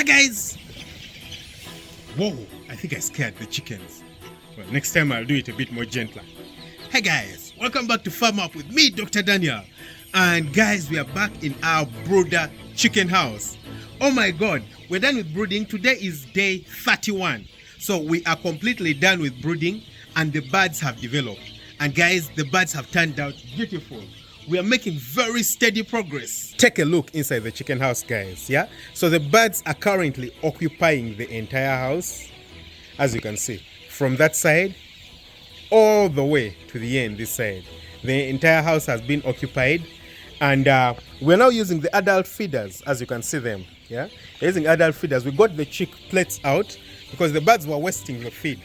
guys! Whoa, I think I scared the chickens. Well, next time I'll do it a bit more gentler. Hey guys, welcome back to Farm Up with me, Dr. Daniel. And guys, we are back in our brooder chicken house. Oh my god, we're done with brooding. Today is day 31. So we are completely done with brooding and the birds have developed. And guys, the birds have turned out beautiful. We are making very steady progress. Take a look inside the chicken house, guys. Yeah, so the birds are currently occupying the entire house, as you can see, from that side all the way to the end this side. The entire house has been occupied, and we're now using the adult feeders, as you can see them. Yeah, we're using adult feeders. We got the chick plates out because the birds were wasting the feed.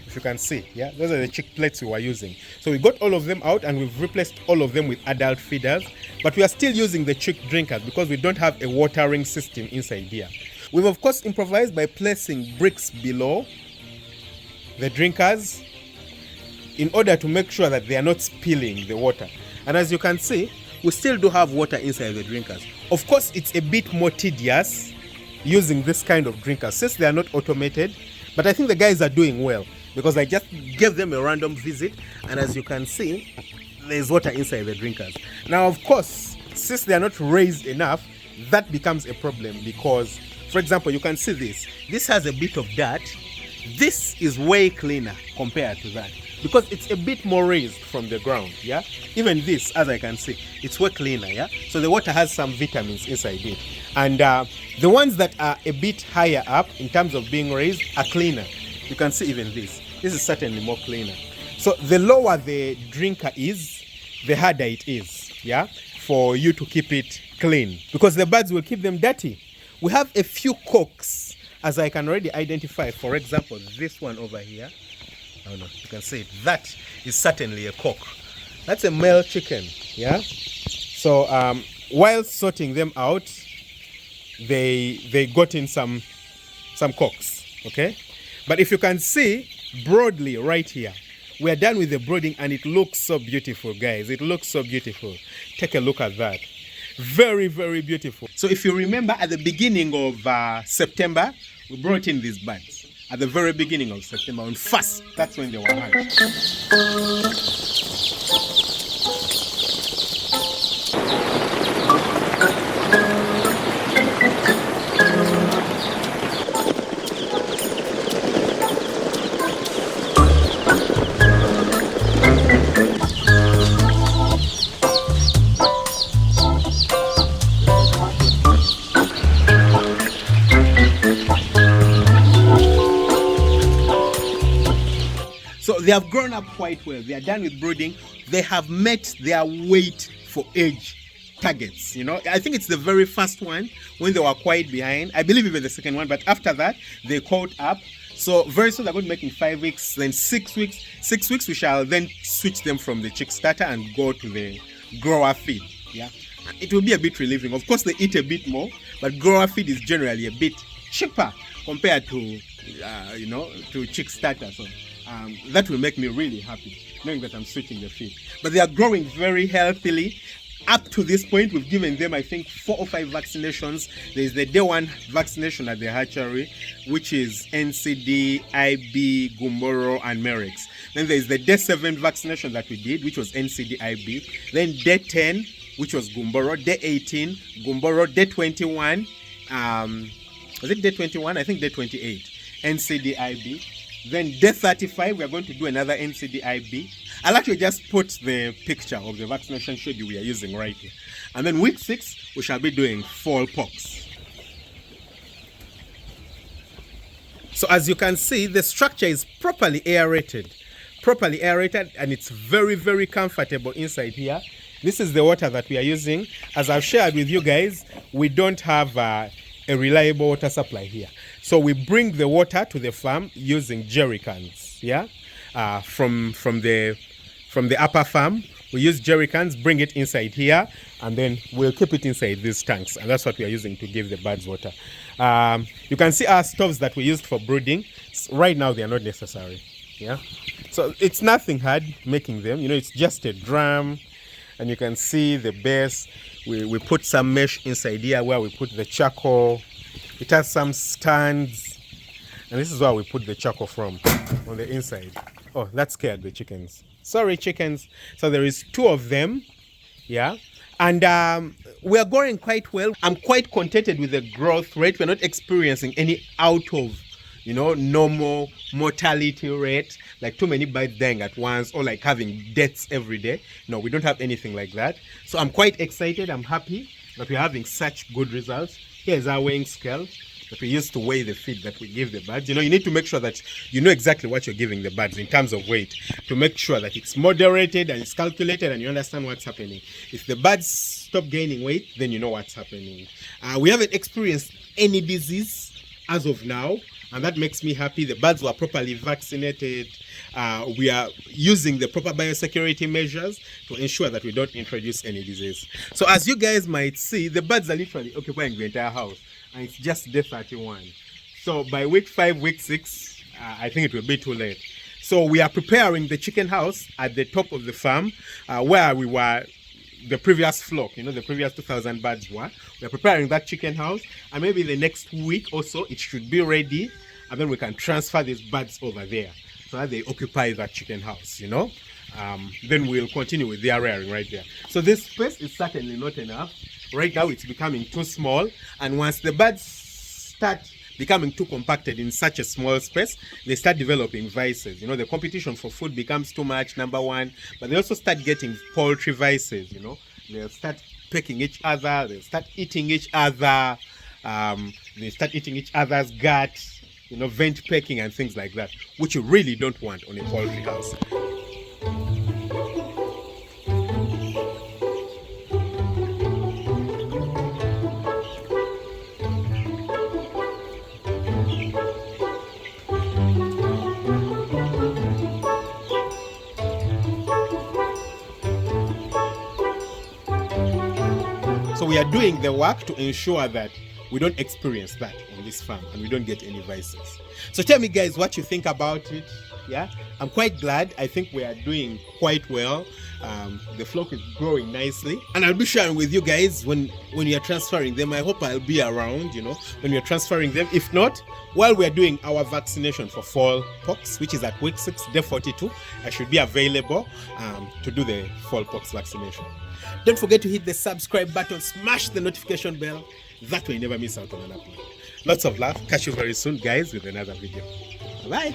If you can see, yeah, those are the chick plates we were using. So we got all of them out and we've replaced all of them with adult feeders, but we are still using the chick drinkers because we don't have a watering system inside here. We've of course improvised by placing bricks below the drinkers in order to make sure that they are not spilling the water. And as you can see, we still do have water inside the drinkers. Of course, it's a bit more tedious using this kind of drinkers since they are not automated, but I think the guys are doing well, because I just gave them a random visit, and as you can see, there's water inside the drinkers. Now, of course, since they are not raised enough, that becomes a problem because, for example, you can see this. This has a bit of dirt. This is way cleaner compared to that because it's a bit more raised from the ground, yeah? Even this, as I can see, it's way cleaner, yeah? So the water has some vitamins inside it. And the ones that are a bit higher up in terms of being raised are cleaner. You can see even this. This is certainly more cleaner. So the lower the drinker is, the harder it is, yeah, for you to keep it clean because the birds will keep them dirty. We have a few cocks, as I can already identify. For example, this one over here. Oh no, you can see it. That is certainly a cock. That's a male chicken, yeah. So while sorting them out, they got in some cocks, okay. But if you can see broadly right here, we are done with the brooding and it looks so beautiful, guys. It looks so beautiful. Take a look at that. Very, very beautiful. So if you remember at the beginning of September, we brought in these birds. At the very beginning of September, on 1st, that's when they were hatched. So they have grown up quite well. They are done with brooding. They have met their weight for age targets. You know, I think it's the very first one when they were quite behind. I believe even the second one, but after that they caught up. So very soon they're going to make in 5 weeks, then 6 weeks. 6 weeks we shall then switch them from the chick starter and go to the grower feed. Yeah, it will be a bit relieving. Of course they eat a bit more, but grower feed is generally a bit cheaper compared to to chick starter. So that will make me really happy knowing that I'm switching the feed. But they are growing very healthily. Up to this point, we've given them, I think, 4 or 5 vaccinations. There's the day 1 vaccination at the hatchery, which is NCD, IB, Gumboro, and Merix. Then there's the day 7 vaccination that we did, which was NCD, IB. Then day 10, which was Gumboro. Day 18, Gumboro. Day 21, was it day 21? I think day 28, NCD, IB. Then day 35, we are going to do another NCD-IB. I'll actually just put the picture of the vaccination schedule we are using right here. And then week 6, we shall be doing fall pox. So as you can see, the structure is properly aerated, and it's very, very comfortable inside here. This is the water that we are using. As I've shared with you guys, we don't have a reliable water supply here. So we bring the water to the farm using jerry cans, yeah? From the upper farm, we use jerry cans, bring it inside here, and then we'll keep it inside these tanks. And that's what we are using to give the birds water. You can see our stoves that we used for brooding. Right now, they are not necessary, yeah? So it's nothing hard making them. You know, it's just a drum, and you can see the base. We put some mesh inside here where we put the charcoal, It has some stands, and this is where we put the charcoal from, on the inside. Oh, that scared the chickens. Sorry, chickens. So there is 2 of them, yeah, and we are growing quite well. I'm quite contented with the growth rate. We're not experiencing any out of, normal mortality rate, like too many birds dying at once or like having deaths every day. No, we don't have anything like that. So I'm quite excited. I'm happy that we're having such good results. Here's our weighing scale that we use to weigh the feed that we give the birds. You need to make sure that you know exactly what you're giving the birds in terms of weight, to make sure that it's moderated and it's calculated and you understand what's happening. If the birds stop gaining weight, then you know what's happening. We haven't experienced any disease as of now, and that makes me happy. The birds were properly vaccinated. We are using the proper biosecurity measures to ensure that we don't introduce any disease. So as you guys might see, the birds are literally occupying the entire house, and it's just day 31. So by week 5, week 6, I think it will be too late. So we are preparing the chicken house at the top of the farm, where we were, the previous flock, the previous 2,000 birds were. We're preparing that chicken house, and maybe the next week or so it should be ready, and then we can transfer these birds over there so that they occupy that chicken house, Then we'll continue with their rearing right there. So this space is certainly not enough. Right now it's becoming too small, and once the birds start becoming too compacted in such a small space, they start developing vices. The competition for food becomes too much, number one, but they also start getting poultry vices. They'll start pecking each other, they'll start eating each other, they start eating each other's gut, vent pecking and things like that, which you really don't want on a poultry house. So we are doing the work to ensure that we don't experience that on this farm and we don't get any vices. So tell me guys what you think about it. Yeah, I'm quite glad. I think we are doing quite well. The flock is growing nicely, and I'll be sharing with you guys when you're transferring them. I hope I'll be around, when you're transferring them. If not, while we're doing our vaccination for fall pox, which is at week 6, day 42, I should be available to do the fall pox vaccination. Don't forget to hit the subscribe button, smash the notification bell. That way you never miss out on an upload. Lots of love. Catch you very soon, guys, with another video. Bye.